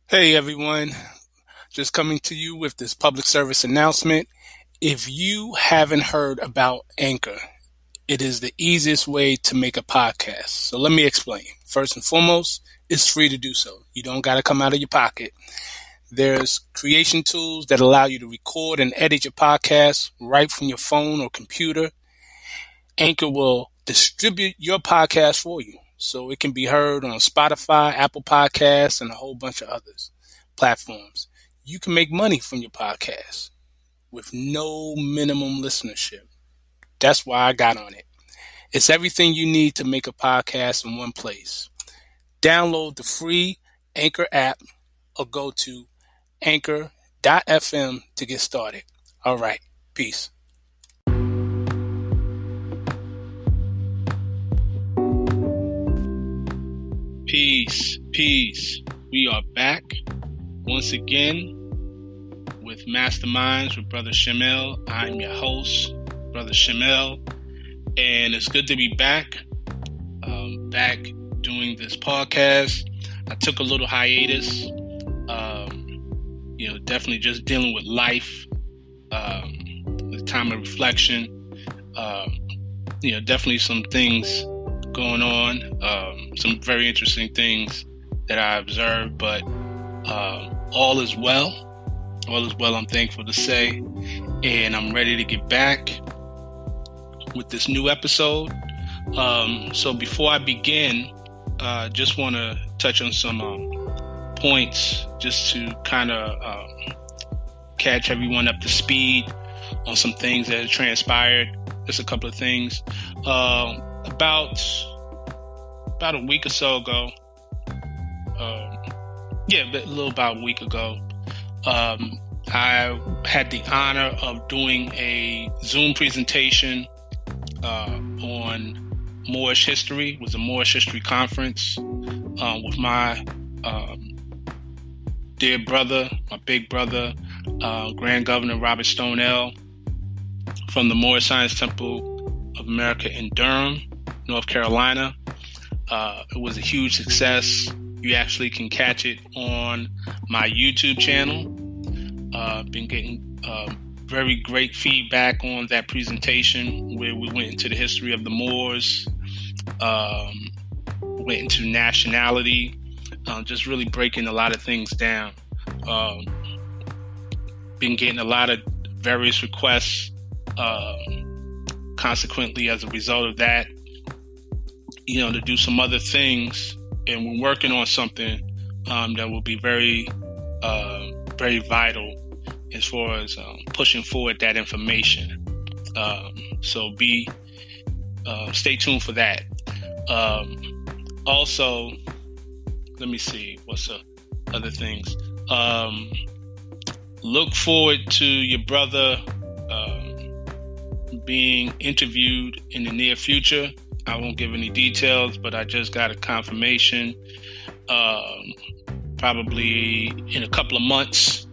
Hey everyone, just coming to you with this public service announcement. If you haven't heard about Anchor, it is the easiest way to make a podcast. So let me explain. First and foremost, it's free to do so. You don't got to come out of your pocket. There's creation tools that allow you to record and edit your podcast right from your phone or computer. Anchor will distribute your podcast for you, so it can be heard on Spotify, Apple Podcasts, and a whole bunch of others platforms. You can make money from your podcast with no minimum listenership. That's why I got on it. It's everything you need to make a podcast in one place. Download the free Anchor app or go to anchor.fm to get started. All right, peace. Peace. We are back once again with Masterminds with Brother Shemel. I'm your host, Brother Shemel, and it's good to be back doing this podcast. I took a little hiatus, definitely just dealing with life, the time of reflection, definitely some things going on, some very interesting things that I observed, but all is well. All is well, I'm thankful to say, and I'm ready to get back with this new episode. So before I begin, just want to touch on some points just to kind of catch everyone up to speed on some things that have transpired. Just a couple of things. About a week or so ago, about a week ago, I had the honor of doing a Zoom presentation on Moorish history. It was a Moorish history conference with my dear brother, my big brother, Grand Governor Robert Stonell from the Moorish Science Temple of America in Durham, North Carolina. It was a huge success. You actually can catch it on my YouTube channel. Been getting very great feedback on that presentation where we went into the history of the Moors, went into nationality, just really breaking a lot of things down. Been getting a lot of various requests, consequently as a result of that, to do some other things, and we're working on something that will be very, very vital as far as pushing forward that information. So stay tuned for that. Also, let me see what's the other things. Look forward to your brother being interviewed in the near future. I won't give any details, but I just got a confirmation, probably in a couple of months,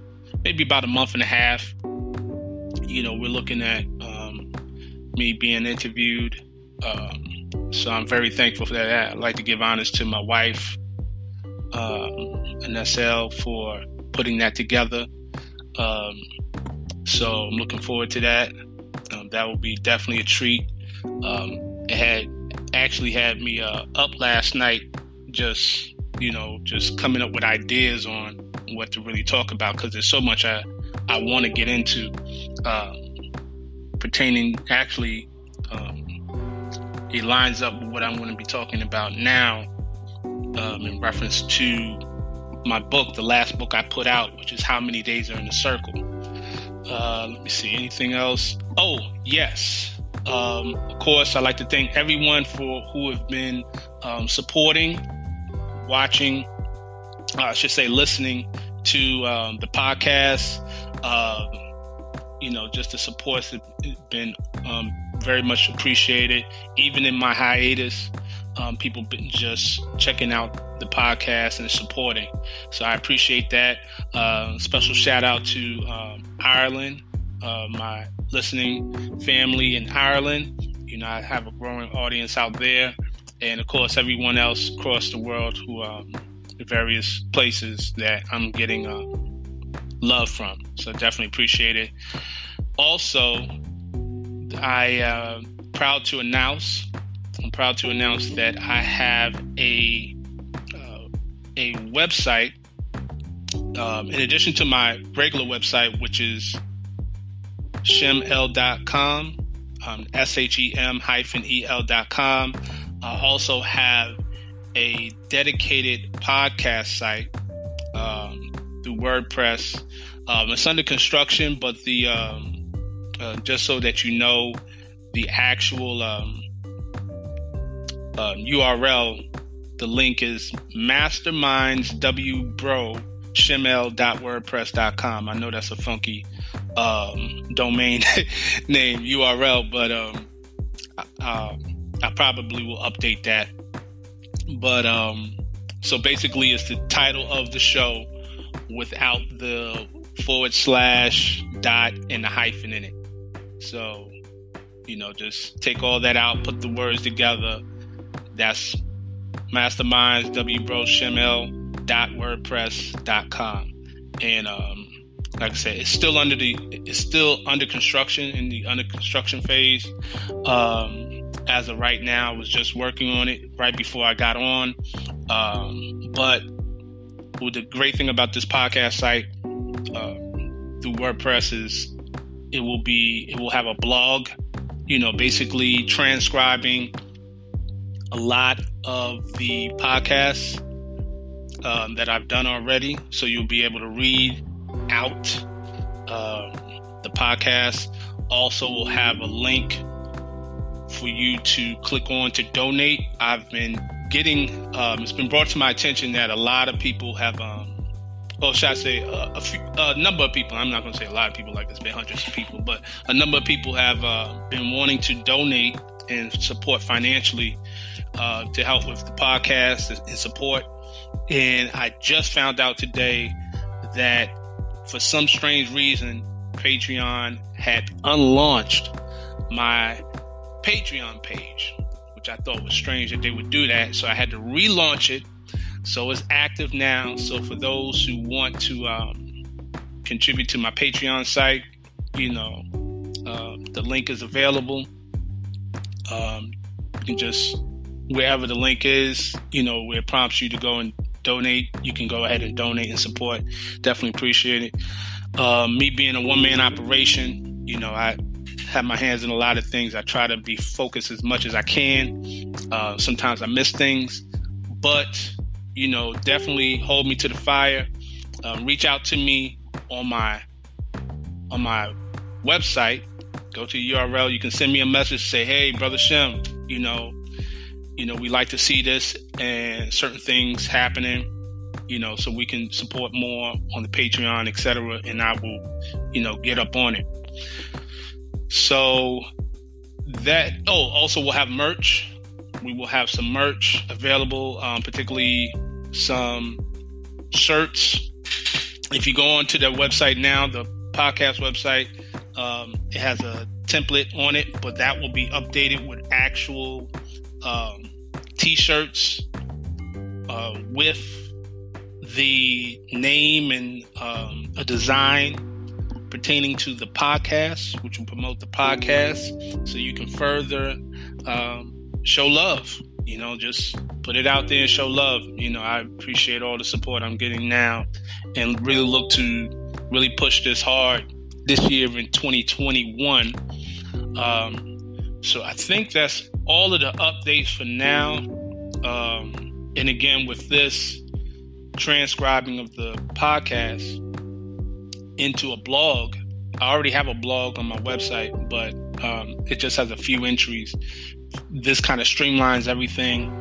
maybe about a month and a half. We're looking at me being interviewed. So I'm very thankful for that. I'd like to give honors to my wife, Anessel, for putting that together. So I'm looking forward to that. That will be definitely a treat. It had me up last night, just coming up with ideas on what to really talk about, because there's so much I want to get into pertaining. Actually, it lines up with what I'm going to be talking about now in reference to my book, the last book I put out, which is How Many Days Are in the Circle. Let me see, anything else? Oh, yes. Of course, I'd like to thank everyone who have been supporting, watching, listening to the podcast. Just the supports have been very much appreciated. Even in my hiatus, people been just checking out the podcast and supporting. So I appreciate that. Special shout out to Ireland, my listening family in Ireland. I have a growing audience out there, and of course everyone else across the world who various places that I'm getting love from. So definitely appreciate it. Also, I'm proud to announce that I have a website, in addition to my regular website, which is sheml.com, SHEM-EL.com. I also have a dedicated podcast site through WordPress. It's under construction, but the just so that you know, the actual URL, the link is mastermindswbro.sheml.wordpress.com. I know that's a funky domain name URL, but I probably will update that. But so basically, it's the title of the show without the / dot and the hyphen in it. So, just take all that out, put the words together. That's mastermindswbro.sheml.wordpress.com. And like I said, it's still under construction, in the under construction phase. As of right now, I was just working on it right before I got on. But the great thing about this podcast site through WordPress is it will have a blog, basically transcribing a lot of the podcasts that I've done already. So you'll be able to read out the podcast. Also, we'll have a link for you to click on to donate. I've been getting, it's been brought to my attention that a lot of people have, should I say a number of people, I'm not going to say a lot of people, like there's been hundreds of people, but a number of people have been wanting to donate and support financially to help with the podcast and support. And I just found out today that for some strange reason, Patreon had unlaunched my Patreon page, which I thought was strange that they would do that. So I had to relaunch it. So it's active now. So for those who want to contribute to my Patreon site, the link is available. You can just, wherever the link is, where it prompts you to go and donate, you can go ahead and donate and support. Definitely appreciate it. Me being a one-man operation, I have my hands in a lot of things. I try to be focused as much as I can. Sometimes I miss things, but definitely hold me to the fire. Reach out to me on my website. Go to the URL. You can send me a message. Say, hey, Brother Shem, we like to see this and certain things happening, so we can support more on the Patreon, etc. And I will, get up on it. So that, also we'll have merch. We will have some merch available, particularly some shirts. If you go onto the website now, the podcast website, it has a template on it, but that will be updated with actual t-shirts with the name and a design pertaining to the podcast, which will promote the podcast, so you can further show love. Just put it out there and show love. I appreciate all the support I'm getting now, and really look to really push this hard this year in 2021. So I think that's all of the updates for now. And again, with this transcribing of the podcast into a blog, I already have a blog on my website, but it just has a few entries. This kind of streamlines everything.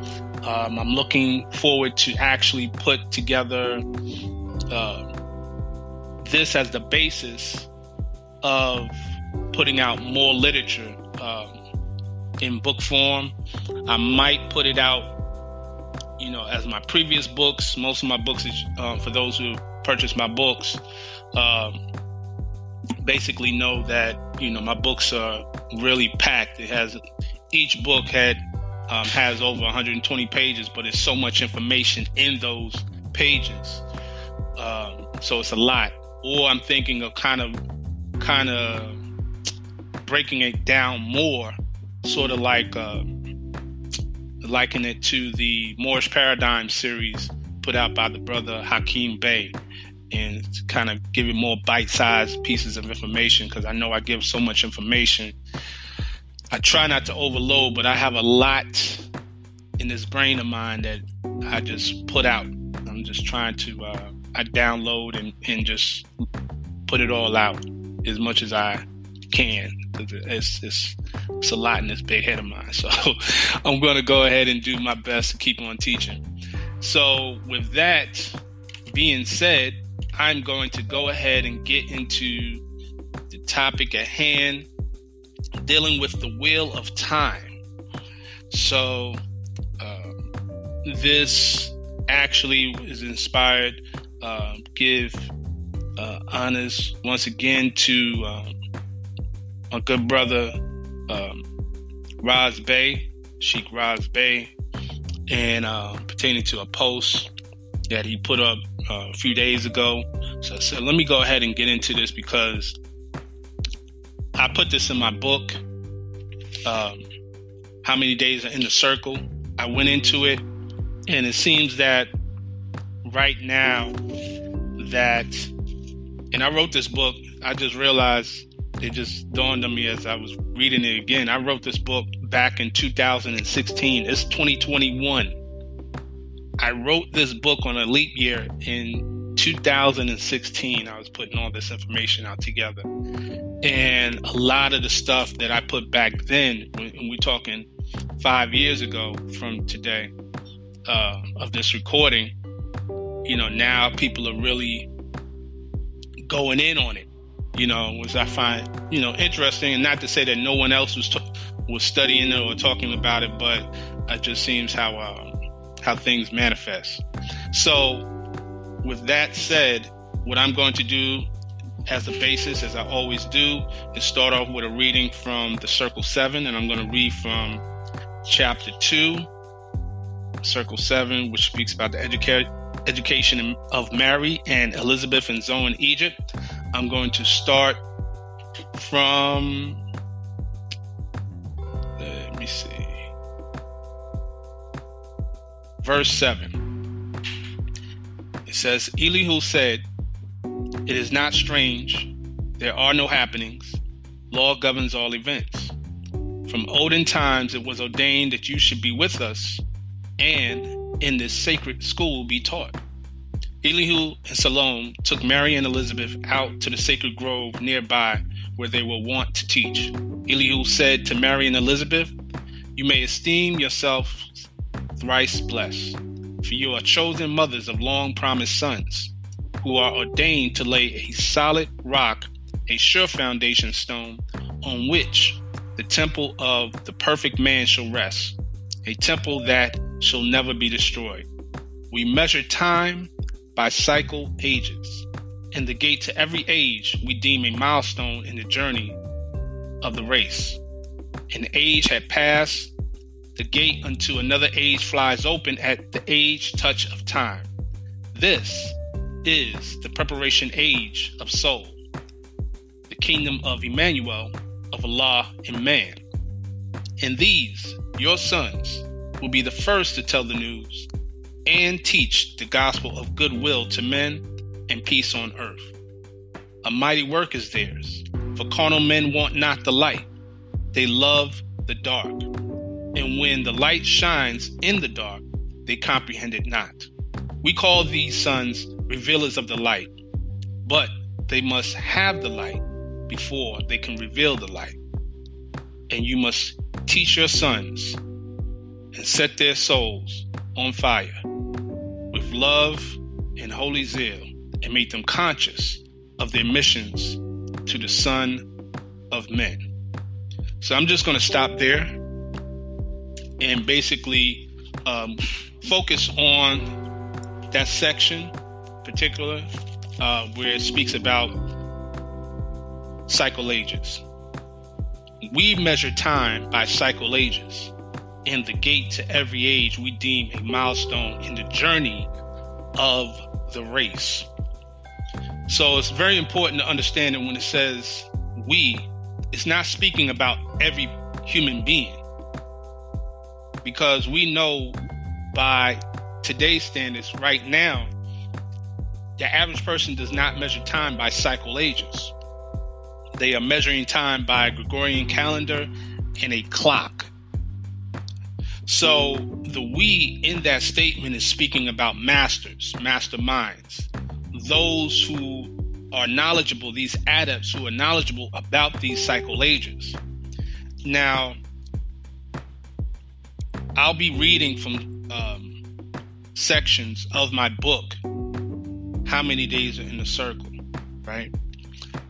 I'm looking forward to actually put together this as the basis of putting out more literature in book form. I might put it out, as my previous books. Most of my books is for those who purchase my books. Basically know that my books are really packed. Each book has over 120 pages, but there's so much information in those pages. So it's a lot. Or I'm thinking of kind of breaking it down more, sort of like liken it to the Moorish Paradigm series put out by the brother Hakeem Bey, and kind of give it more bite-sized pieces of information, because I know I give so much information. I try not to overload, but I have a lot in this brain of mine that I just put out. I'm just trying to I download and just put it all out as much as I can. It's a lot in this big head of mine. So I'm going to go ahead and do my best to keep on teaching. So with that being said, I'm going to go ahead and get into the topic at hand, dealing with the wheel of time. So this actually is inspired. Give honors once again to my good brother Raz Bey, Sheikh Raz Bey, and pertaining to a post that he put up a few days ago. So I said, let me go ahead and get into this, because I put this in my book, How Many Days Are in the Circle. I went into it, and it seems that right now and I wrote this book, I just realized, it just dawned on me as I was reading it again. I wrote this book back in 2016. It's 2021. I wrote this book on a leap year in 2016. I was putting all this information out together. And a lot of the stuff that I put back then, when we're talking 5 years ago from today, of this recording, now people are really going in on it, which I find, interesting. And not to say that no one else was studying it or talking about it, but it just seems how things manifest. So with that said, what I'm going to do as a basis, as I always do, is start off with a reading from the Circle 7, and I'm going to read from Chapter 2, Circle 7, which speaks about the education of Mary and Elizabeth and Zoe in Egypt. I'm going to start from, let me see, verse 7. It says, Elihu said, "It is not strange. There are no happenings. Law governs all events. From olden times it was ordained that you should be with us, and in this sacred school be taught." Elihu and Salome took Mary and Elizabeth out to the sacred grove nearby where they were wont to teach. Elihu said to Mary and Elizabeth, "You may esteem yourselves thrice blessed, for you are chosen mothers of long-promised sons, who are ordained to lay a solid rock, a sure foundation stone, on which the temple of the perfect man shall rest, a temple that shall never be destroyed. We measure time by cycle ages, and the gate to every age we deem a milestone in the journey of the race. An age had passed, the gate unto another age flies open at the age touch of time. This is the preparation age of soul, the kingdom of Emmanuel, of Allah in man. And these, your sons, will be the first to tell the news and teach the gospel of goodwill to men and peace on earth. A mighty work is theirs, for carnal men want not the light. They love the dark. And when the light shines in the dark, they comprehend it not. We call these sons revealers of the light, but they must have the light before they can reveal the light. And you must teach your sons and set their souls on fire with love and holy zeal, and make them conscious of their missions to the Son of Men. So I'm just going to stop there and basically focus on that section particular where it speaks about cycle ages. We measure time by cycle ages, and the gate to every age we deem a milestone in the journey of the race. So it's very important to understand that when it says we, it's not speaking about every human being, because we know by today's standards right now, the average person does not measure time by cycle ages. They are measuring time by a Gregorian calendar and a clock. So the we in that statement is speaking about masters, masterminds, those who are knowledgeable, these adepts who are knowledgeable about these cycle ages. Now, I'll be reading from sections of my book, How Many Days Are in a Circle, right?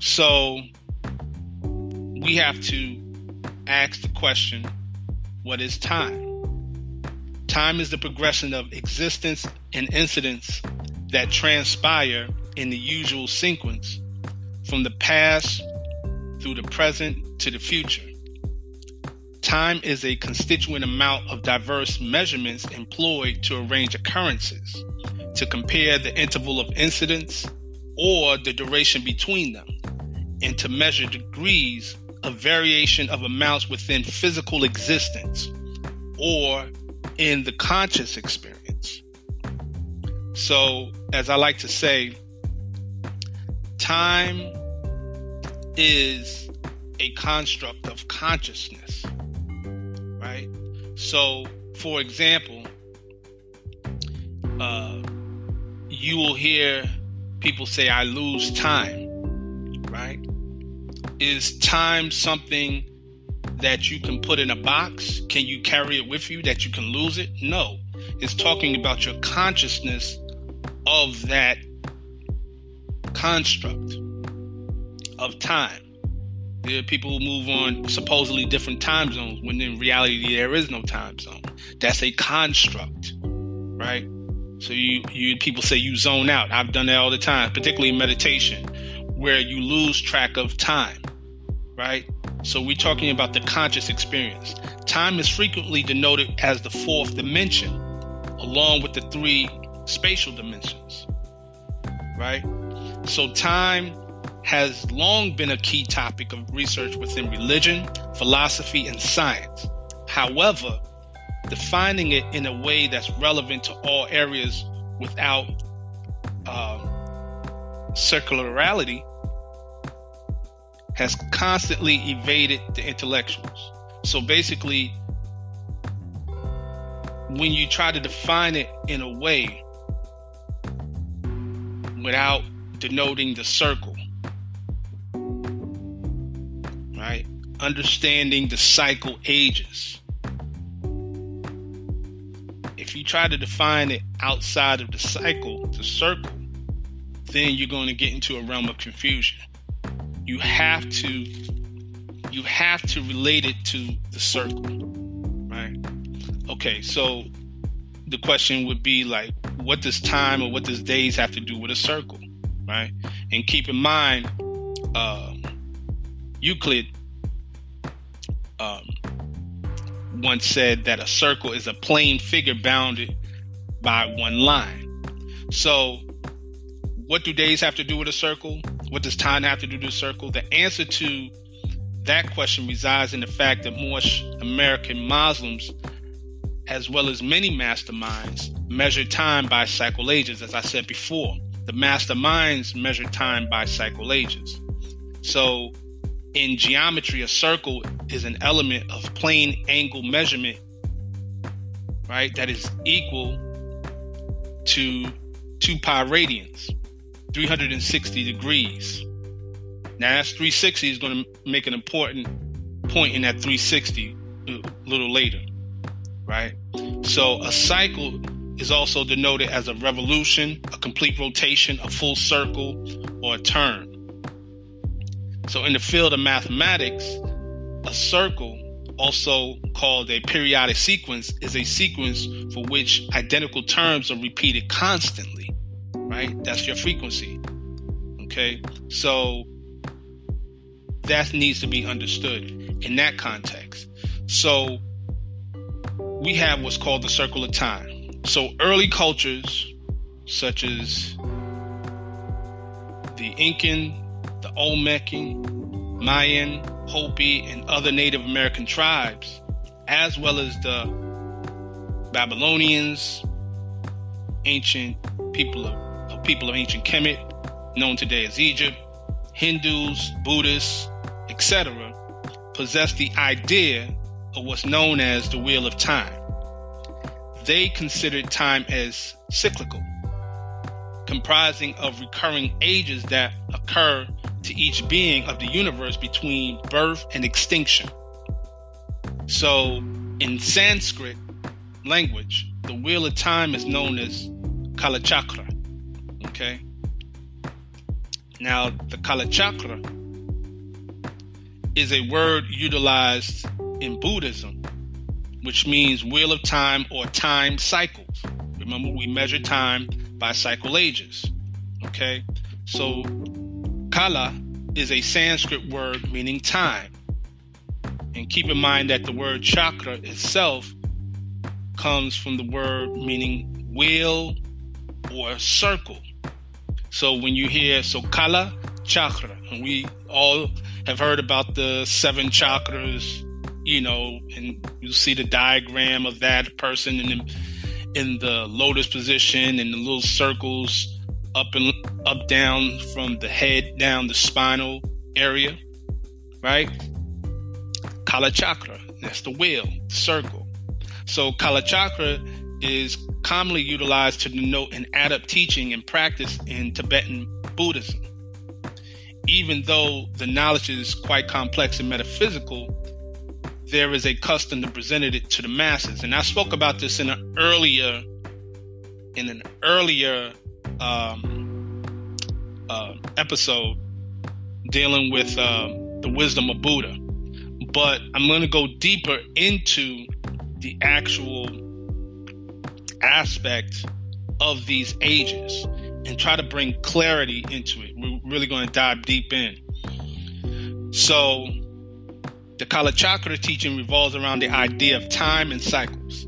So we have to ask the question, what is time? Time is the progression of existence and incidents that transpire in the usual sequence from the past through the present to the future. Time is a constituent amount of diverse measurements employed to arrange occurrences, to compare the interval of incidents or the duration between them, and to measure degrees of variation of amounts within physical existence or in the conscious experience. So, as I like to say, time is a construct of consciousness, right? So, for example, you will hear people say, I lose time, right? Is time something that you can put in a box? Can you carry it with you that you can lose it? No. It's talking about your consciousness of that construct of time. There are people who move on supposedly different time zones when in reality there is no time zone. That's a construct, right? So you people say you zone out. I've done that all the time, particularly in meditation, where you lose track of time, right? So we're talking about the conscious experience. Time is frequently denoted as the fourth dimension, along with the three spatial dimensions, right? So time has long been a key topic of research within religion, philosophy, and science. However, defining it in a way that's relevant to all areas without circularity has constantly evaded the intellectuals. So basically, when you try to define it in a way without denoting the circle, right? Understanding the cycle ages. If you try to define it outside of the cycle, the circle, then you're going to get into a realm of confusion. You have to relate it to the circle, right? Okay, so the question would be like, what does time or what does days have to do with a circle, right? And keep in mind, Euclid once said that a circle is a plane figure bounded by one line. So what do days have to do with a circle? What does time have to do with a circle? The answer to that question resides in the fact that most American Muslims, as well as many masterminds, measure time by cycle ages. As I said before, the masterminds measure time by cycle ages. So in geometry, a circle is an element of plane angle measurement, right? That is equal to 2 pi radians, 360 degrees. Now that's 360 is going to make an important point in that 360 a little later, right? So a cycle is also denoted as a revolution, a complete rotation, a full circle, or a turn. So in the field of mathematics, a circle, also called a periodic sequence, is a sequence for which identical terms are repeated constantly, right? That's your frequency, okay? So that needs to be understood in that context. So we have what's called the circle of time. So early cultures such as the Incan, the Olmecan, Mayan, Hopi, and other Native American tribes, as well as the Babylonians, ancient people of ancient Kemet, known today as Egypt, Hindus, Buddhists, etc., possess the idea of what's known as the Wheel of Time. They considered time as cyclical, comprising of recurring ages that occur to each being of the universe between birth and extinction. So, in Sanskrit language, the Wheel of Time is known as Kalachakra. Okay? Now, the Kalachakra is a word utilized in Buddhism, which means wheel of time or time cycles. Remember, we measure time by cycle ages. Okay? So, Kala is a Sanskrit word meaning time. And keep in mind that the word chakra itself comes from the word meaning wheel or circle. So when you hear Sokala Chakra, and we all have heard about the 7 chakras, and you see the diagram of that person in the lotus position and the little circles up down from the head down the spinal area, right? Kalachakra, that's the wheel, the circle. So Kalachakra is commonly utilized to denote an adept teaching and practice in Tibetan Buddhism. Even though the knowledge is quite complex and metaphysical, there is a custom to present it to the masses. And I spoke about this in an earlier episode dealing with the wisdom of Buddha. But I'm going to go deeper into the actual aspect of these ages and try to bring clarity into it. We're really going to dive deep in. So, the Kalachakra teaching revolves around the idea of time and cycles.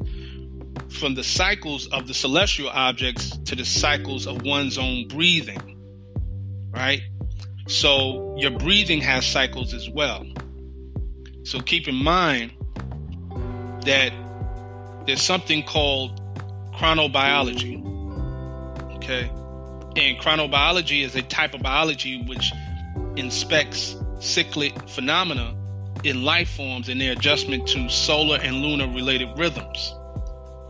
From the cycles of the celestial objects to the cycles of one's own breathing, right? So, your breathing has cycles as well. So keep in mind that there's something called chronobiology, okay? And chronobiology is a type of biology which inspects cyclic phenomena in life forms and their adjustment to solar and lunar related rhythms.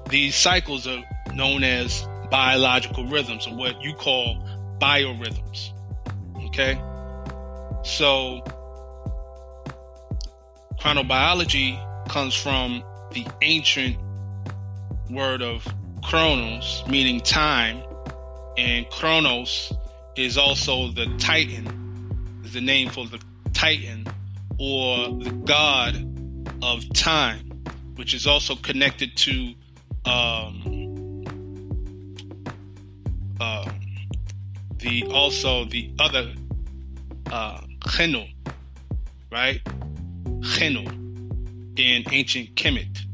These cycles are known as biological rhythms, or what you call biorhythms, okay? So chronobiology comes from the ancient word of chronos, meaning time, and chronos is also the Titan, is the name for the Titan, or the god of time, which is also connected to the other Chenu, right? Chenu in ancient Kemet.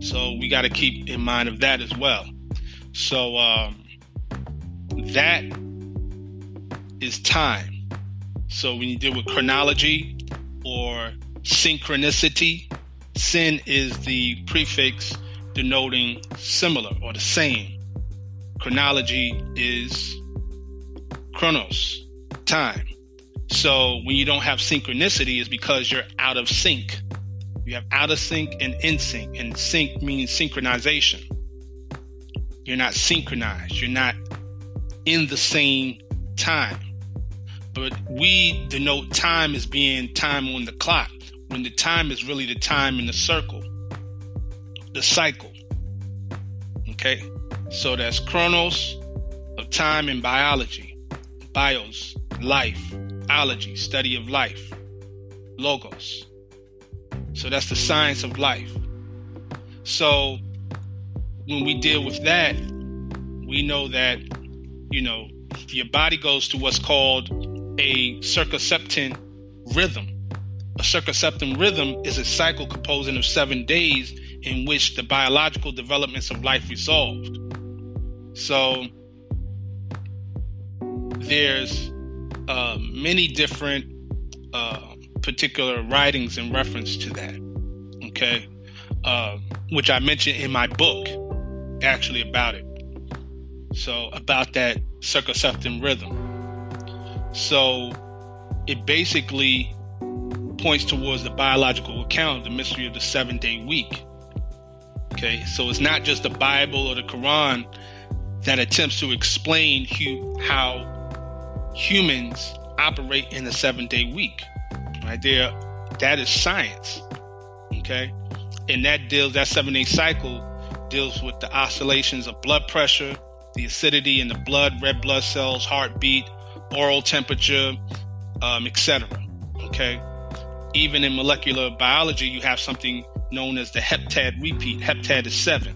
So we got to keep in mind of that as well. So that is time. So when you deal with chronology or synchronicity, sin is the prefix denoting similar or the same. Chronology is chronos, time. So when you don't have synchronicity, it's because you're out of sync. You have out of sync and in sync. And sync means synchronization. You're not synchronized. You're not in the same time. But we denote time as being time on the clock, when the time is really the time in the circle, the cycle. Okay? So that's chronos of time in biology. Bios, life. Ology, study of life. Logos. So that's the science of life. So when we deal with that, we know that, your body goes to what's called a circumseptan rhythm. A circumseptan rhythm is a cycle composing of 7 days in which the biological developments of life resolved. So there's many different particular writings in reference to that, okay, which I mentioned in my book, actually, about it. So about that circumception rhythm. So it basically points towards the biological account of the mystery of the 7-day week. Okay, so it's not just the Bible or the Quran that attempts to explain how humans operate in a 7-day week. Right there, that is science. Okay, and that 7-day cycle deals with the oscillations of blood pressure, the acidity in the blood, red blood cells, heartbeat, oral temperature, etc. Okay, even in molecular biology, you have something known as the heptad repeat. Heptad is 7.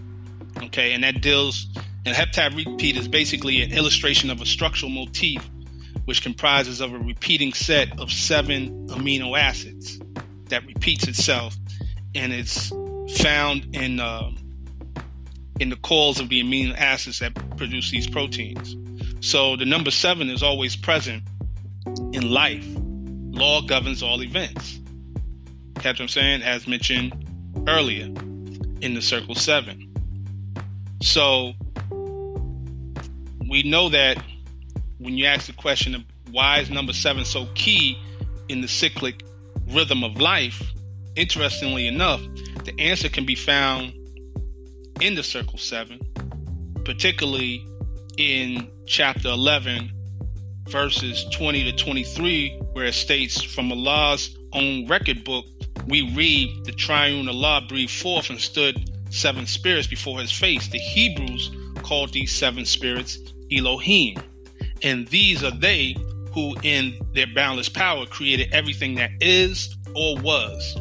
Okay, and heptad repeat is basically an illustration of a structural motif which comprises of a repeating set of 7 amino acids that repeats itself, and it's found in the coils of the amino acids that produce these proteins. So the number 7 is always present in life. Law governs all events. Catch what I'm saying? As mentioned earlier in the circle 7. So we know that when you ask the question of why is number 7 so key in the cyclic rhythm of life, interestingly enough, the answer can be found in the circle 7, particularly in chapter 11, verses 20 to 23, where it states, from Allah's own record book, we read, the triune Allah breathed forth and stood 7 spirits before his face. The Hebrews called these 7 spirits Elohim. And these are they who in their boundless power created everything that is or was.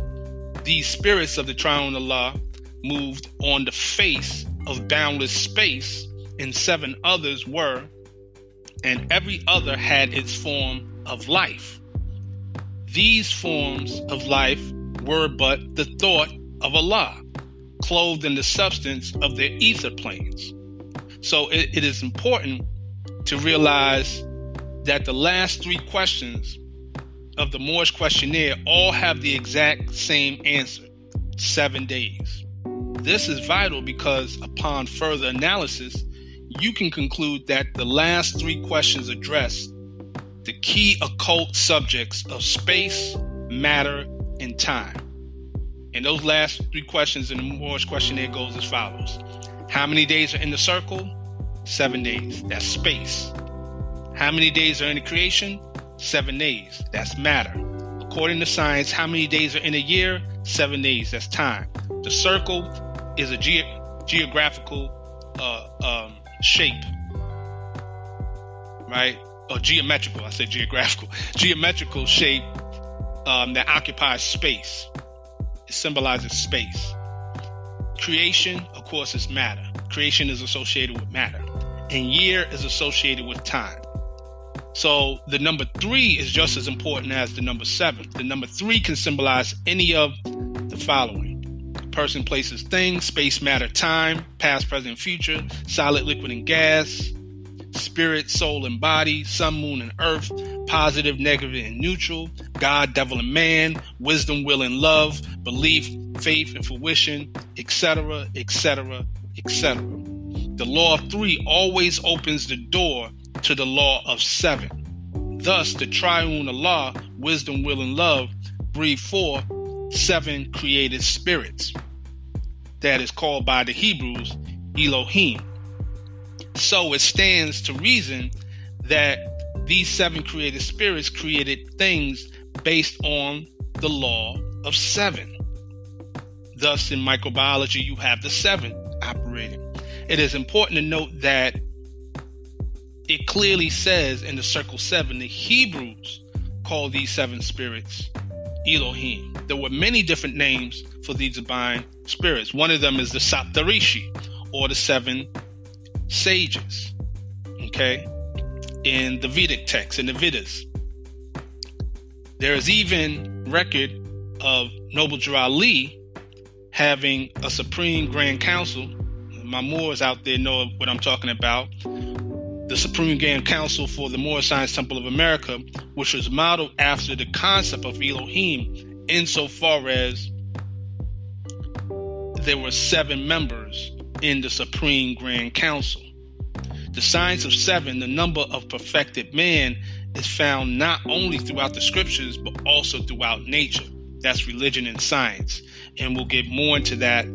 These spirits of the triune Allah moved on the face of boundless space, and 7 others were, and every other had its form of life. These forms of life were but the thought of Allah, clothed in the substance of their ether planes. So it is important to realize that the last 3 questions of the Moorish questionnaire all have the exact same answer: 7 days. This is vital because upon further analysis, you can conclude that the last 3 questions address the key occult subjects of space, matter, and time. And those last 3 questions in the Moorish questionnaire goes as follows. How many days are in the circle? 7 days. That's space. How many days are in the creation? 7 days. That's matter. According to science, how many days are in a year? 7 days. That's time. The circle is a geographical shape, right? Or geometrical. I said geographical. Geometrical shape that occupies space. It symbolizes space. Creation, of course, is matter. Creation is associated with matter. And year is associated with time. So the number 3 is just as important as the number 7. The number 3 can symbolize any of the following: person, places, things, space, matter, time, past, present, future, solid, liquid, and gas, spirit, soul, and body, sun, moon, and earth, positive, negative, and neutral, God, devil, and man, wisdom, will, and love, belief, faith, and fruition, etc., etc., etc. The law of 3 always opens the door to the law of 7. Thus, the triune Allah, wisdom, will, and love, breathe forth 7 created spirits. That is called by the Hebrews Elohim. So it stands to reason that these 7 created spirits created things based on the law of 7. Thus, in microbiology, you have the 7 operating. It is important to note that it clearly says in the circle 7, the Hebrews call these 7 spirits Elohim. There were many different names for these divine spirits. One of them is the Saptarishi, or the 7 sages, okay, in the Vedic text, in the Vedas. There is even record of Noble Jalali having a supreme grand council, my Moors out there know what I'm talking about. The Supreme Grand Council for the Moor Science Temple of America, which was modeled after the concept of Elohim, insofar as there were 7 members in the Supreme Grand Council. The science of 7, the number of perfected man, is found not only throughout the scriptures, but also throughout nature. That's religion and science. And we'll get more into that,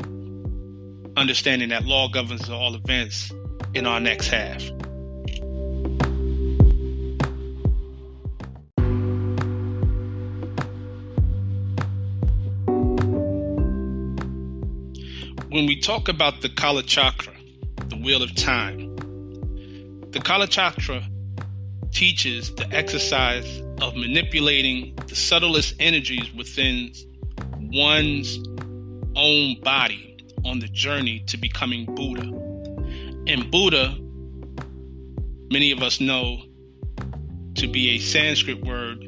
understanding that law governs all events, in our next half. When we talk about the Kalachakra, the wheel of time, the Kalachakra teaches the exercise of manipulating the subtlest energies within one's own body on the journey to becoming Buddha. And Buddha, many of us know to be a Sanskrit word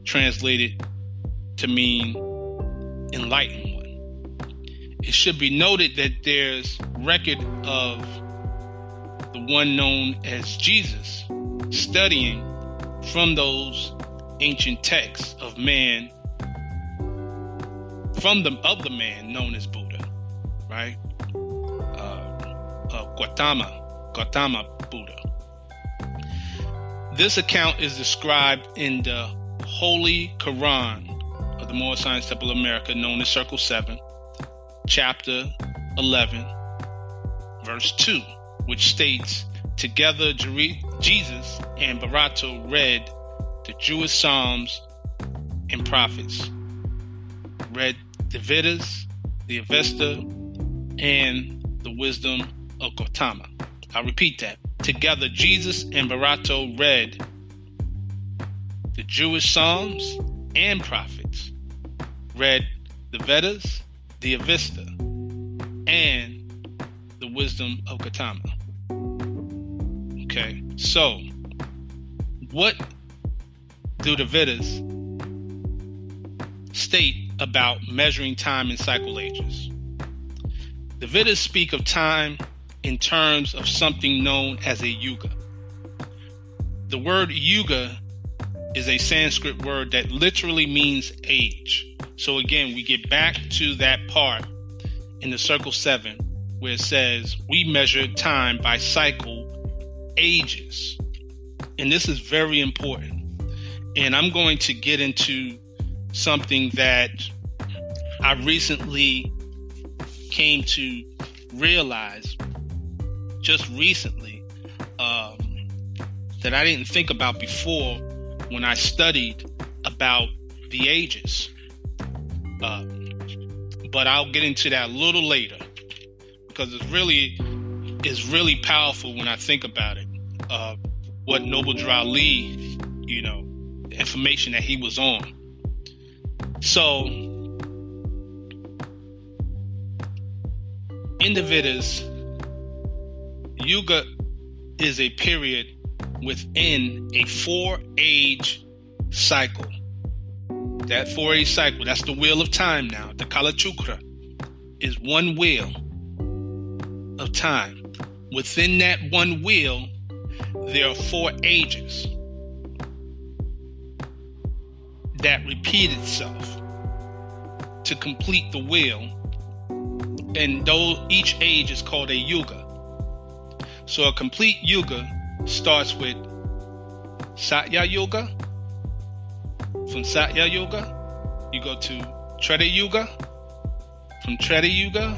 translated to mean enlightened one. It should be noted that there's record of the one known as Jesus studying from those ancient texts of man, of the man known as Buddha, right? Gautama Buddha. This account is described in the Holy Quran of the Moor Science Temple of America, known as Circle 7, chapter 11, verse 2, which states, "Together Jesus and Bharato read the Jewish Psalms and prophets, read the Vedas, the Avesta, and the wisdom of Gautama." I'll repeat that. Together Jesus and Bharato read the Jewish Psalms and prophets, read the Vedas, the Avesta, and the wisdom of Gautama. Okay, so what do the Vedas state about measuring time in cycle ages? The Vedas speak of time in terms of something known as a yuga. The word yuga is a Sanskrit word that literally means age. So again, we get back to that part in the Circle 7 where it says we measure time by cycle ages. And this is very important. And I'm going to get into something that I recently came to realize just recently that I didn't think about before when I studied about the ages. But I'll get into that a little later because it's really powerful when I think about it. What Noble Drew Ali, the information that he was on. So, in the Vedas, Yuga is a period within a 4-age cycle. That 4-age cycle, that's the wheel of time now. The Kalachakra is one wheel of time. Within that one wheel, there are 4 ages that repeat itself to complete the wheel. And though each age is called a yuga. So a complete yuga starts with Satya Yuga. From Satya Yuga, you go to Treta Yuga. From Treta Yuga,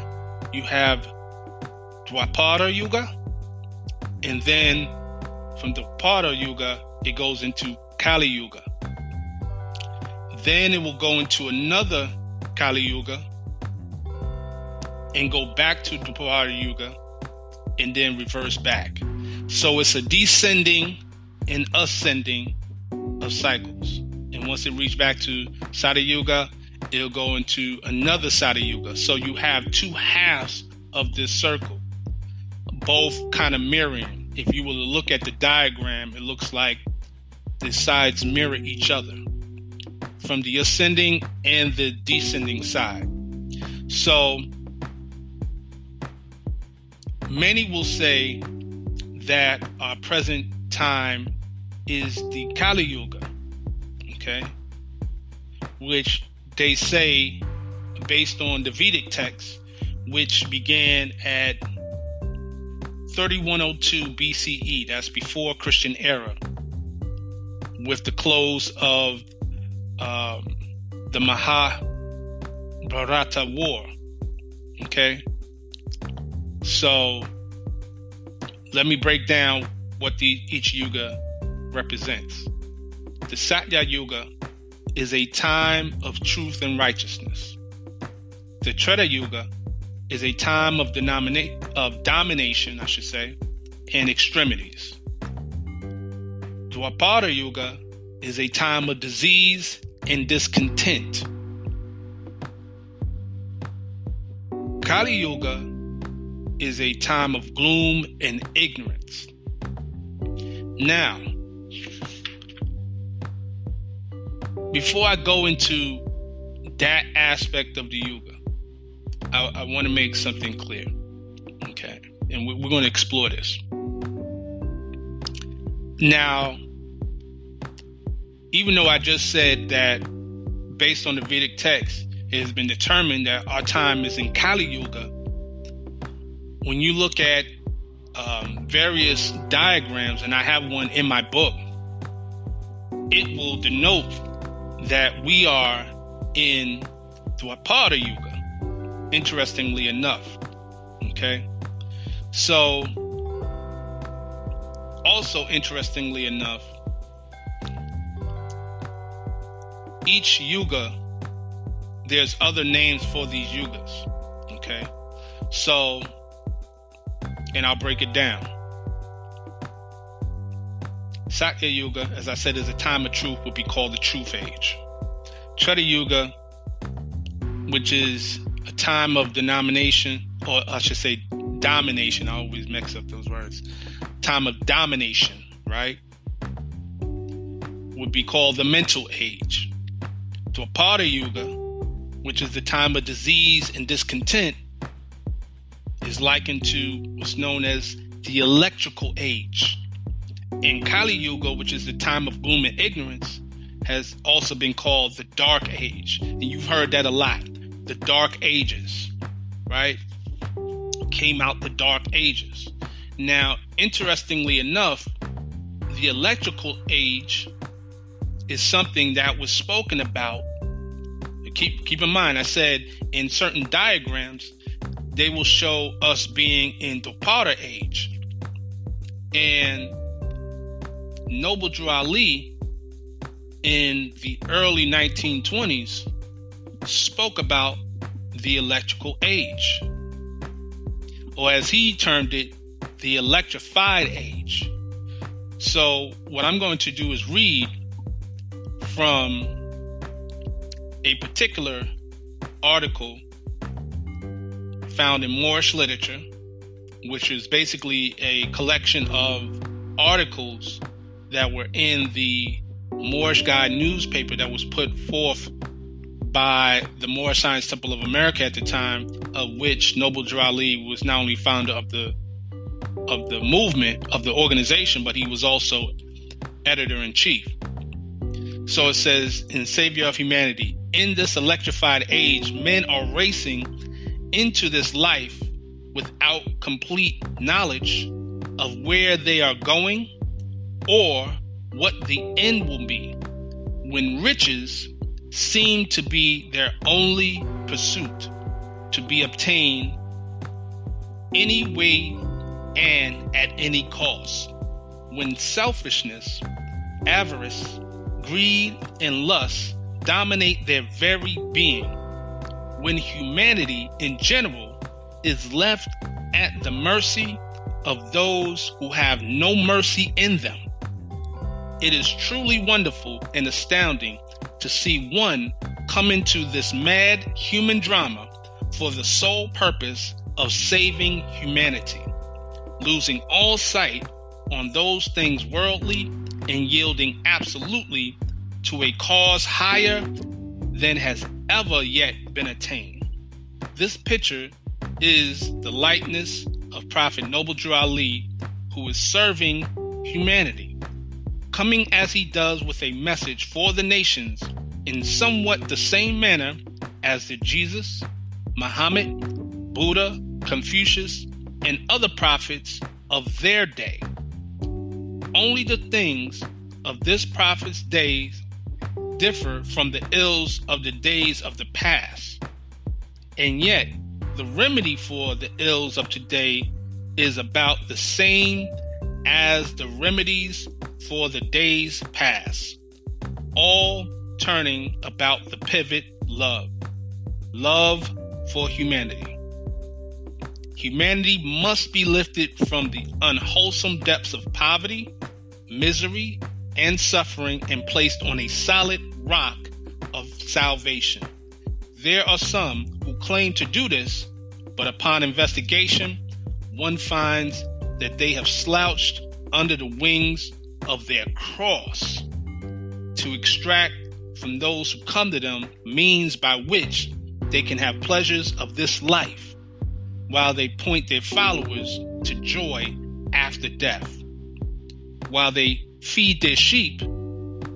you have Dwapara Yuga. And then from Dwapara Yuga, it goes into Kali Yuga. Then it will go into another Kali Yuga and go back to Dwapara Yuga and then reverse back. So it's a descending and ascending of cycles. And once it reaches back to Satya Yuga, it'll go into another Satya Yuga. So you have 2 halves of this circle, both kind of mirroring. If you were to look at the diagram, it looks like the sides mirror each other from the ascending and the descending side. So many will say that our present time is the Kali Yuga, okay? Which they say, based on the Vedic text, which began at 3102 BCE, that's before Christian era, with the close of the Mahabharata War, okay? So let me break down what each yuga represents. The Satya Yuga is a time of truth and righteousness. The Treta Yuga is a time of domination, and extremities. Dwapara Yuga is a time of disease and discontent. Kali Yuga is a time of gloom and ignorance. Now, before I go into that aspect of the Yuga, I want to make something clear, okay? And we're going to explore this. Now, even though I just said that based on the Vedic text, it has been determined that our time is in Kali Yuga, when you look at various diagrams, and I have one in my book, it will denote that we are in Dwapara Yuga, interestingly enough. Okay? So, also interestingly enough, each yuga, there's other names for these yugas. Okay? So, and I'll break it down. Satya Yuga, as I said, is a time of truth, would be called the Truth Age. Treta Yuga, which is a time of denomination, or I should say domination. I always mix up those words. Time of domination, right? Would be called the Mental Age. Dwapara Yuga, which is the time of disease and discontent, is likened to what's known as the Electrical Age. And Kali Yuga, which is the time of gloom and ignorance, has also been called the Dark Age. And you've heard that a lot. The Dark Ages, right? Came out the Dark Ages. Now, interestingly enough, the Electrical Age is something that was spoken about. Keep in mind, I said in certain diagrams, they will show us being in the Dwapara Age. And Noble Drew Ali in the early 1920s spoke about the Electrical Age, or as he termed it, the Electrified Age. So what I'm going to do is read from a particular article found in Moorish literature, which is basically a collection of articles that were in the Moorish Guide newspaper that was put forth by the Moorish Science Temple of America at the time, of which Noble Drew Ali was not only founder of the movement, of the organization, but he was also editor-in-chief. So it says, in Savior of Humanity, in this electrified age, men are racing into this life without complete knowledge of where they are going or what the end will be, when riches seem to be their only pursuit, to be obtained any way and at any cost, when selfishness, avarice, greed, and lust dominate their very being, when humanity in general is left at the mercy of those who have no mercy in them. It is truly wonderful and astounding to see one come into this mad human drama for the sole purpose of saving humanity, losing all sight on those things worldly and yielding absolutely to a cause higher than has ever yet been attained. This picture is the likeness of Prophet Noble Drew Ali, who is serving humanity, coming as he does with a message for the nations in somewhat the same manner as did Jesus, Muhammad, Buddha, Confucius, and other prophets of their day. Only the things of this prophet's days differ from the ills of the days of the past. And yet, the remedy for the ills of today is about the same as the remedies for the days past, all turning about the pivot love. Love for humanity. Humanity must be lifted from the unwholesome depths of poverty, misery, and suffering and placed on a solid rock of salvation. There are some who claim to do this, but upon investigation, one finds that they have slouched under the wings of their cross to extract from those who come to them means by which they can have pleasures of this life, while they point their followers to joy after death. While they feed their sheep,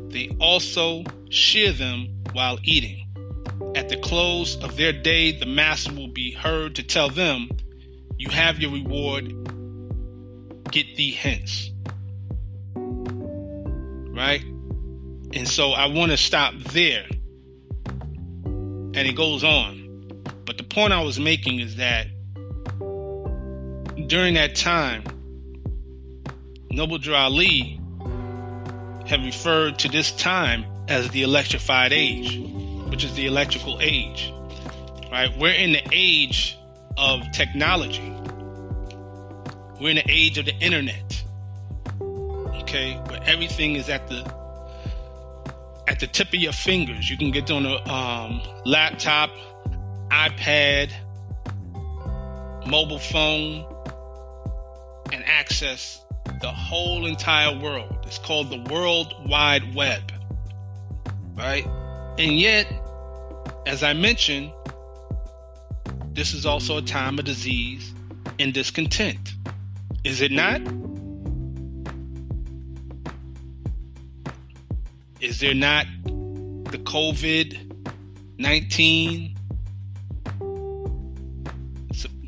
they also shear them while eating. At the close of their day, the master will be heard to tell them, "You have your reward, get thee hence." Right? And so I want to stop there. And it goes on. But the point I was making is that during that time, Noble Drew Ali have referred to this time as the Electrified Age, which is the electrical age, right? We're in the age of technology. We're in the age of the internet, okay? Where everything is at the tip of your fingers. You can get on a laptop, iPad, mobile phone, and access the whole entire world. It's called the World Wide Web, right? And yet, as I mentioned, this is also a time of disease and discontent. Is it not? Is there not the COVID-19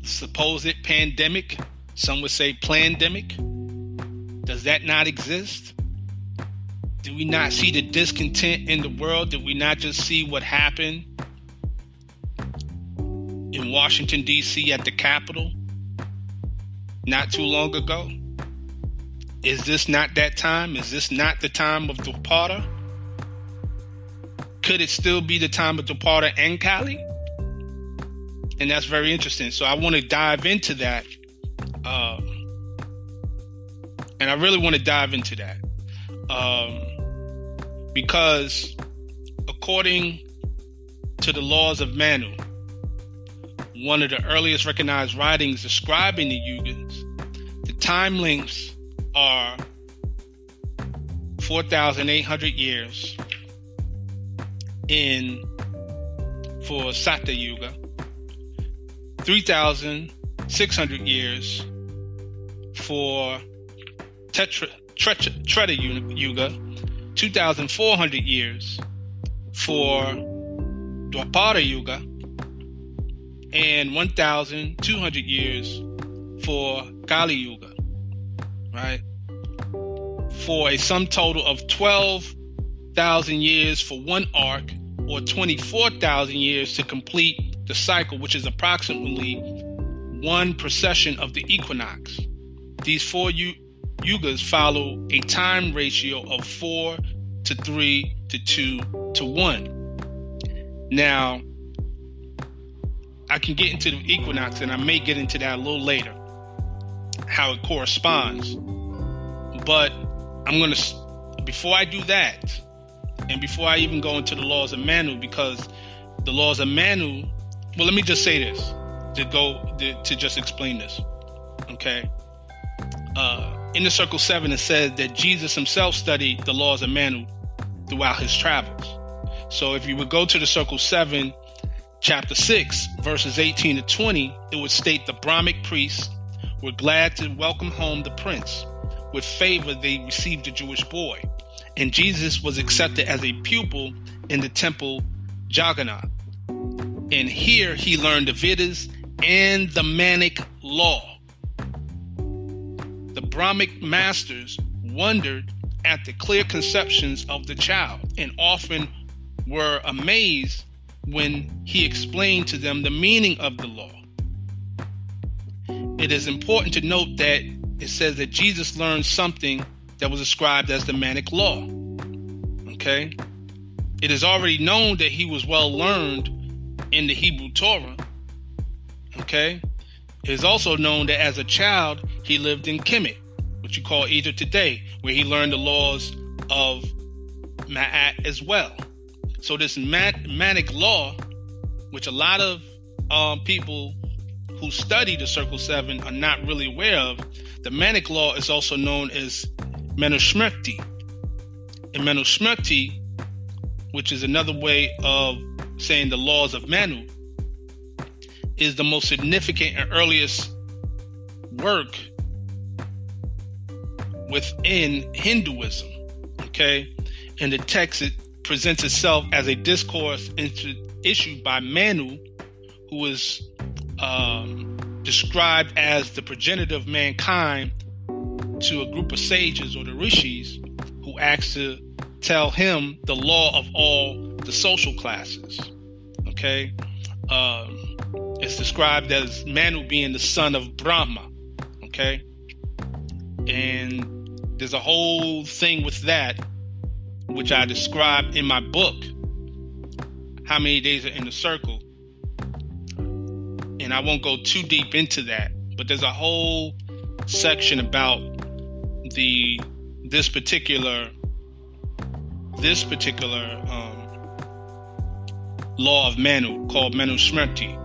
supposed pandemic? Some would say plandemic. Does that not exist? Do we not see the discontent in the world? Did we not just see what happened in Washington, D.C. at the Capitol not too long ago? Is this not that time? Is this not the time of Dwapara? Could it still be the time of Dwapara and Kali? And that's very interesting. So I want to dive into that. And I really want to dive into that. Because according to the laws of Manu, one of the earliest recognized writings describing the yugas, the time lengths are 4,800 years for Satya Yuga, 3,600 years for Treta Yuga, 2,400 years for Dwapara Yuga, and 1,200 years for Kali Yuga, right? For a sum total of 12,000 years for one arc, or 24,000 years to complete the cycle, which is approximately one precession of the equinox. These four yugas follow a time ratio of 4 to 3 to 2 to 1. Now, I can get into the equinox, and I may get into that a little later, how it corresponds. But I'm going to, before I do that, and before I even go into the laws of Manu, because the laws of Manu, well, let me just say this to just explain this, okay? In the Circle 7, it says that Jesus himself studied the laws of Manu throughout his travels. So if you would go to the Circle 7, chapter 6, verses 18 to 20, it would state the Brahmic priests were glad to welcome home the prince. With favor, they received the Jewish boy, and Jesus was accepted as a pupil in the temple Jagannath. And here he learned the Vedas and the Manic Law. The Brahmic masters wondered at the clear conceptions of the child and often were amazed when he explained to them the meaning of the law. It is important to note that it says that Jesus learned something that was described as the Manic Law. Okay? It is already known that he was well learned in the Hebrew Torah. Okay? It is also known that as a child, he lived in Kemet, which you call Egypt today, where he learned the laws of Ma'at as well. So this Manic Law, which a lot of people who study the Circle 7 are not really aware of, the Manic Law is also known as Manusmriti. And Manusmriti, which is another way of saying the laws of Manu, is the most significant and earliest work within Hinduism. Okay? And the text, it presents itself as a discourse issued by Manu, who is described as the progenitor of mankind to a group of sages or the rishis who asked to tell him the law of all the social classes. Okay? It's described as Manu being the son of Brahma. Okay? And there's a whole thing with that, which I describe in my book, How Many Days Are in the Circle. And I won't go too deep into that, but there's a whole section about this particular law of Manu called Manusmriti,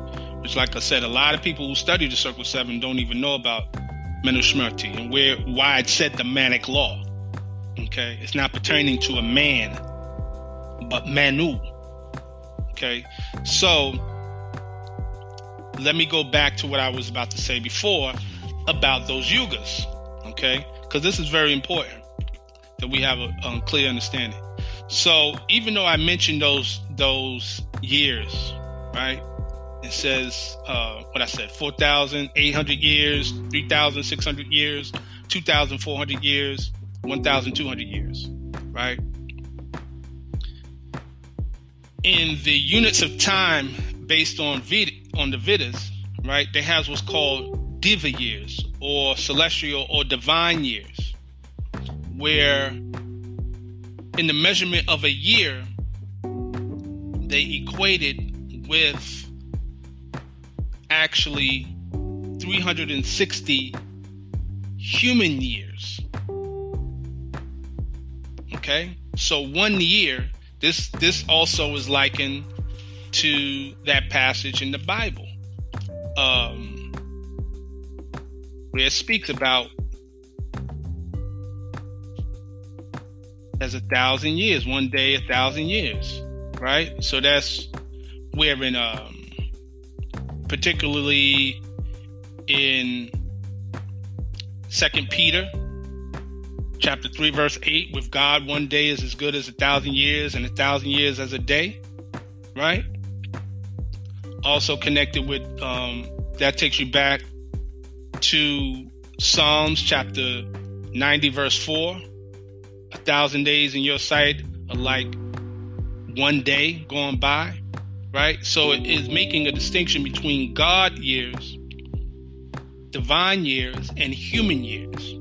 which, like I said, a lot of people who study the Circle 7 don't even know about Manusmriti and why it said the Manic Law. Okay, it's not pertaining to a man, but Manu. Okay, so let me go back to what I was about to say before about those yugas. Okay, because this is very important that we have a clear understanding. So even though I mentioned those years, right? It says what I said: 4,800 years, 3,600 years, 2,400 years, 1,200 years, right? In the units of time based on the Vedas, right, they have what's called Diva Years, or celestial or divine years, where in the measurement of a year, they equated with actually 360 human years. Okay, so 1 year, this also is likened to that passage in the Bible, where it speaks about as 1,000 years, 1 day, 1,000 years, right? So that's where particularly in 2 Peter chapter 3 verse 8, with God 1 day is as good as 1,000 years, and 1,000 years as a day, right? Also connected with that takes you back to Psalms chapter 90 verse 4. 1,000 days in your sight are like 1 day going by, right? So it is making a distinction between God years, divine years, and human years.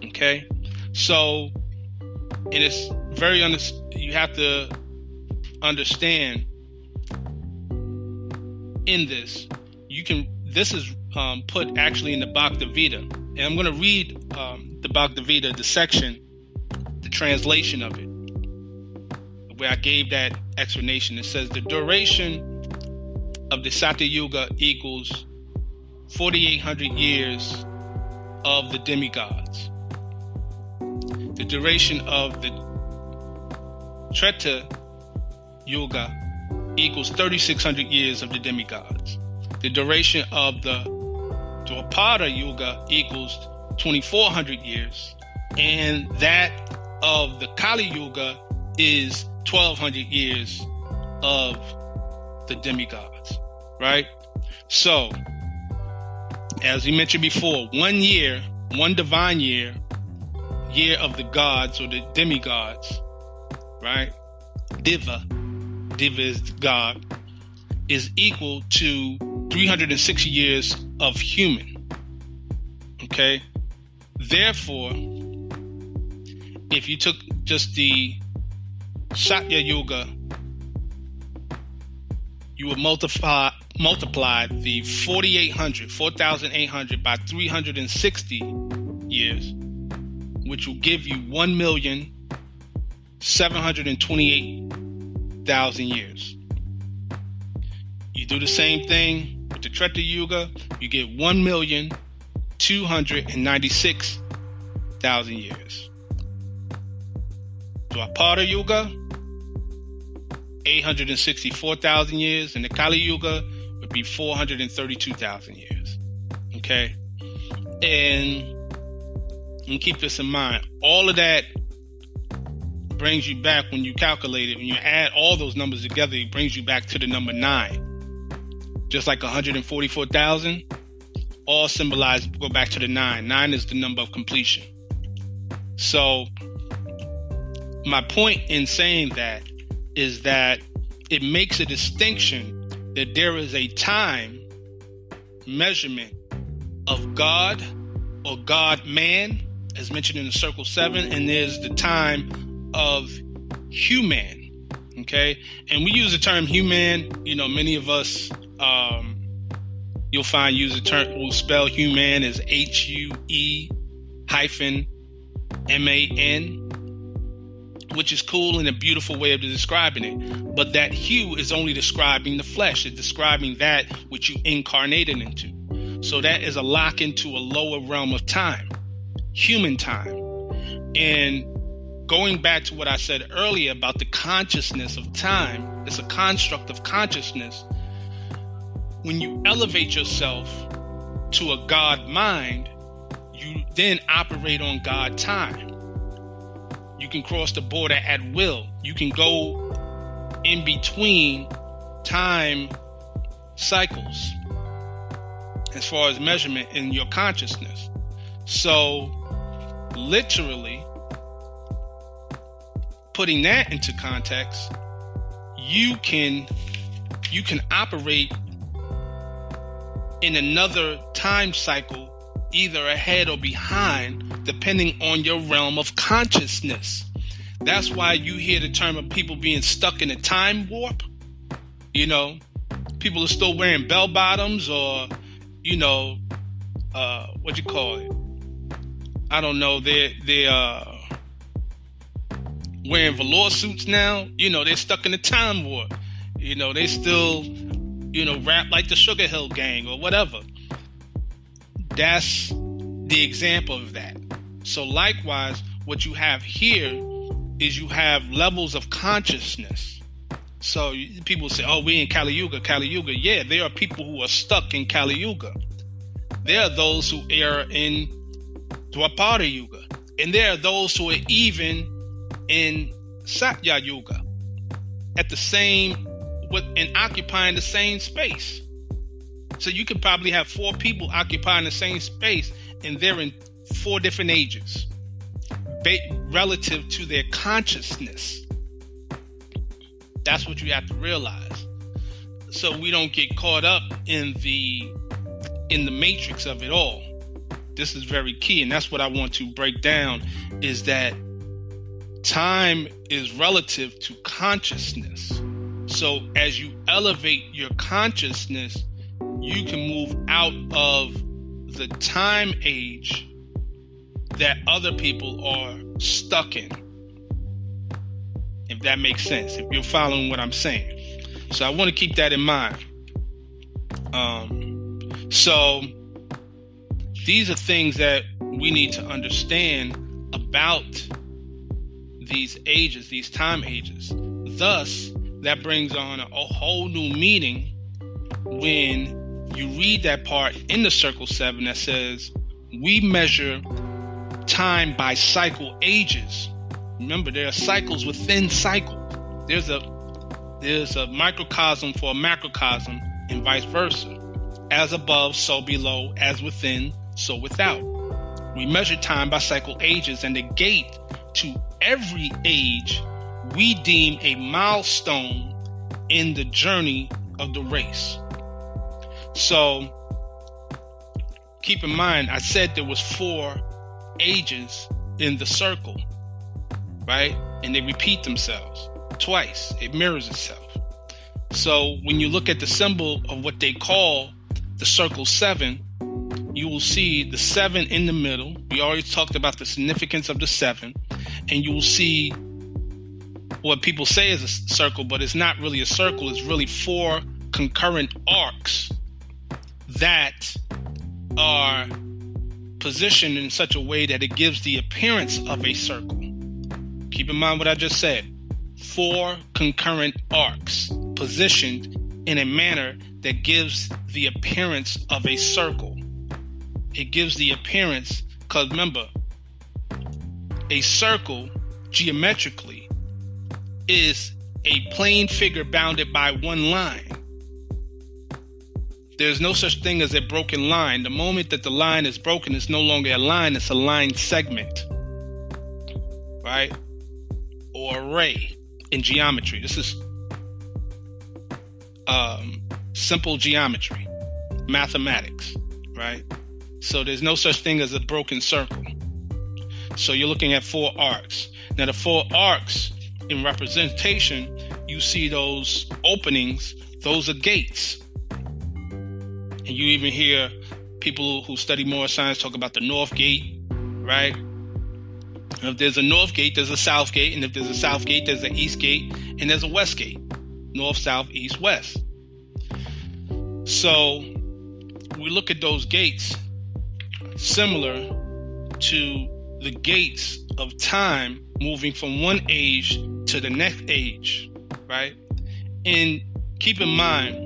Okay, so it is very you have to understand in this. This is put actually in the Bhagavad Gita, and I'm going to read the Bhagavad Gita, the section, the translation of it, where I gave that explanation. It says the duration of the Satya Yuga equals 4,800 years of the demigods. The duration of the Treta Yuga equals 3,600 years of the demigods. The duration of the Dwapara Yuga equals 2,400 years, and that of the Kali Yuga is 1,200 years of the demigods, right? So, as we mentioned before, 1 year, one divine year of the gods or the demigods, right? Diva is God, is equal to 360 years of human. Okay? Therefore, if you took just the Satya Yuga, you would multiply the 4,800 by 360 years, which will give you 1,728,000 years. You do the same thing with the Treta Yuga, you get 1,296,000 years. Dwapara Yuga, 864,000 years, and the Kali Yuga would be 432,000 years. Okay? And keep this in mind. All of that brings you back, when you calculate it, when you add all those numbers together, it brings you back to the number 9. Just like 144,000, all symbolize, go back to the 9. 9 is the number of completion. So, my point in saying that is that it makes a distinction that there is a time measurement of God or God-man, as mentioned in the Circle 7, and there's the time of human. Okay? And we use the term human, many of us, you'll find use the term, will spell human as HU-E-MAN, which is cool and a beautiful way of describing it. But that hue is only describing the flesh. It's describing that which you incarnated into. So that is a lock into a lower realm of time, human time. And going back to what I said earlier about the consciousness of time, it's a construct of consciousness. When you elevate yourself to a God mind, you then operate on God time. You can cross the border at will. You can go in between time cycles as far as measurement in your consciousness. So, literally, putting that into context, you can operate in another time cycle, either ahead or behind, depending on your realm of consciousness. That's why you hear the term of people being stuck in a time warp. People are still wearing bell bottoms, or what you call it? I don't know. They're wearing velour suits now. They're stuck in a time warp. They still rap like the Sugar Hill Gang or whatever. That's the example of that. So likewise, what you have here is you have levels of consciousness. So people say, oh, we in Kali Yuga. Yeah, there are people who are stuck in Kali Yuga. There are those who are in Dwapara Yuga. And there are those who are even in Satya Yuga at the same, and occupying the same space. So you could probably have 4 people occupying the same space, and they're in 4 different ages relative to their consciousness. That's what you have to realize. So we don't get caught up in the matrix of it all. This is very key, and that's what I want to break down, is that time is relative to consciousness. So as you elevate your consciousness, you can move out of the time age that other people are stuck in. If that makes sense, if you're following what I'm saying. So I want to keep that in mind. So these are things that we need to understand about these ages, these time ages. Thus, that brings on a whole new meaning when you read that part in the Circle 7 that says, we measure time by cycle ages. Remember, there are cycles within cycles. There's a microcosm for a macrocosm and vice versa. As above, so below. As within, so without. We measure time by cycle ages, and the gate to every age we deem a milestone in the journey of the race. So keep in mind, I said there was 4 ages in the circle, right? And they repeat themselves twice. It mirrors itself. So when you look at the symbol of what they call the Circle 7, you will see the 7 in the middle. We already talked about the significance of the 7, and you will see what people say is a circle, but it's not really a circle. It's really 4 concurrent arcs that are positioned in such a way that it gives the appearance of a circle. Keep in mind what I just said. 4 concurrent arcs positioned in a manner that gives the appearance of a circle. It gives the appearance, because remember, a circle geometrically is a plane figure bounded by one line. There's no such thing as a broken line. The moment that the line is broken, it's no longer a line, it's a line segment, right? Or a ray in geometry. This is simple geometry, mathematics, right? So there's no such thing as a broken circle. So you're looking at 4 arcs. Now the 4 arcs in representation, you see those openings, those are gates. And you even hear people who study more science talk about the North Gate, right? And if there's a North Gate, there's a South Gate. And if there's a South Gate, there's an East Gate. And there's a West Gate. North, South, East, West. So we look at those gates similar to the gates of time moving from one age to the next age, right? And keep in mind,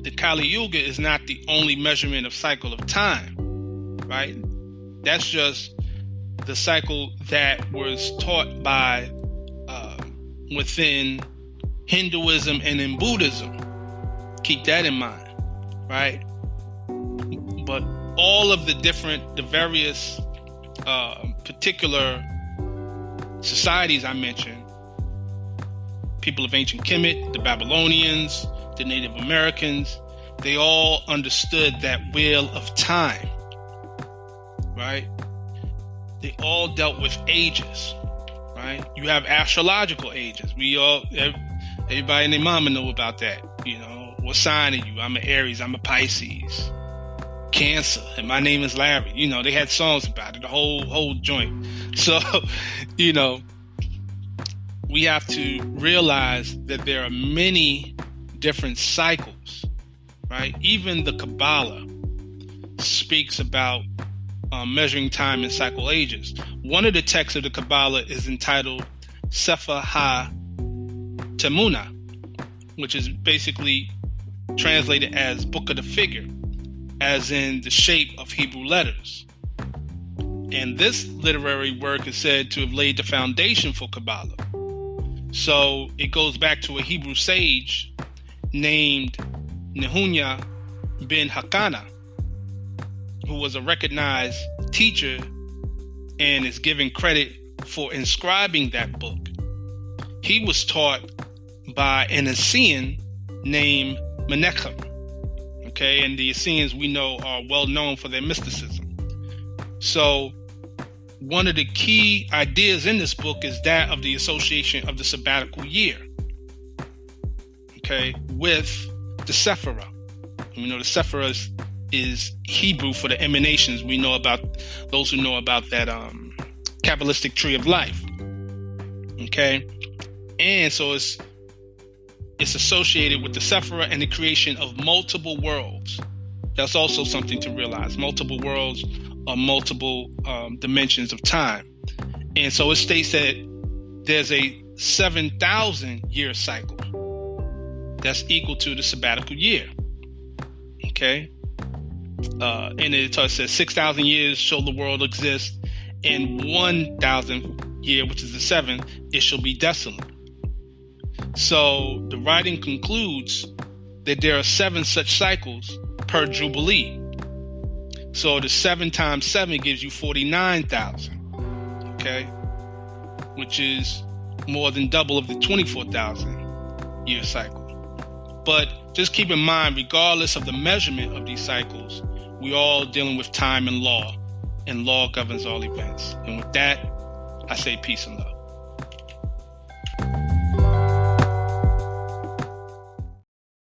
the Kali Yuga is not the only measurement of cycle of time, right? That's just the cycle that was taught by within Hinduism and in Buddhism. Keep that in mind, right? But all of the various particular societies I mentioned, people of ancient Kemet, the Babylonians, the Native Americans, they all understood that wheel of time, right? They all dealt with ages, right? You have astrological ages. Everybody and their mama know about that. You know, what sign are you? I'm an Aries, I'm a Pisces, Cancer, and my name is Larry. You know, they had songs about it, the whole joint. So, you know, we have to realize that there are many different cycles, right? Even the Kabbalah speaks about measuring time in cycle ages. One of the texts of the Kabbalah is entitled Sefer HaTemuna, which is basically translated as Book of the Figure, as in the shape of Hebrew letters. And this literary work is said to have laid the foundation for Kabbalah. So it goes back to a Hebrew sage named Nehunya ben Hakana, who was a recognized teacher and is given credit for inscribing that book. He was taught by an Assyrian named Menachem. Okay, and the Assyrians we know are well known for their mysticism. So one of the key ideas in this book is that of the association of the sabbatical year, okay, with the Sephirah. We know the Sephirah is Hebrew for the emanations. We know about those who know about that Kabbalistic tree of life. Okay, and so it's associated with the Sephirah and the creation of multiple worlds. That's also something to realize. Multiple worlds are multiple dimensions of time. And so it states that there's a 7,000 year cycle that's equal to the sabbatical year. Okay? And it says 6,000 years shall the world exist, and 1,000 year, which is the seventh, it shall be desolate. So the writing concludes that there are 7 such cycles per jubilee. So the 7 times 7 gives you 49,000. Okay? Which is more than double of the 24,000 year cycle. But just keep in mind, regardless of the measurement of these cycles, we're all dealing with time and law governs all events. And with that, I say peace and love.